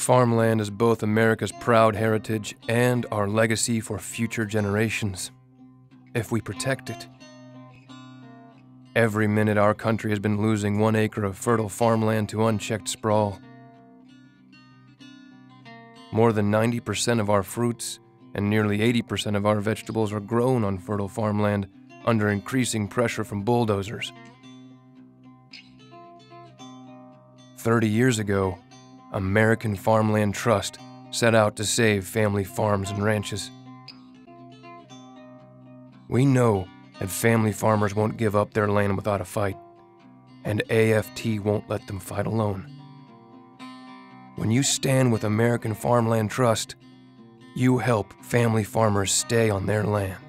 farmland is both America's proud heritage and our legacy for future generations, if we protect it. Every minute our country has been losing 1 acre of fertile farmland to unchecked sprawl. More than 90% of our fruits and nearly 80% of our vegetables are grown on fertile farmland under increasing pressure from bulldozers. 30 years ago, American Farmland Trust set out to save family farms and ranches. We know that family farmers won't give up their land without a fight, and AFT won't let them fight alone. When you stand with American Farmland Trust, you help family farmers stay on their land.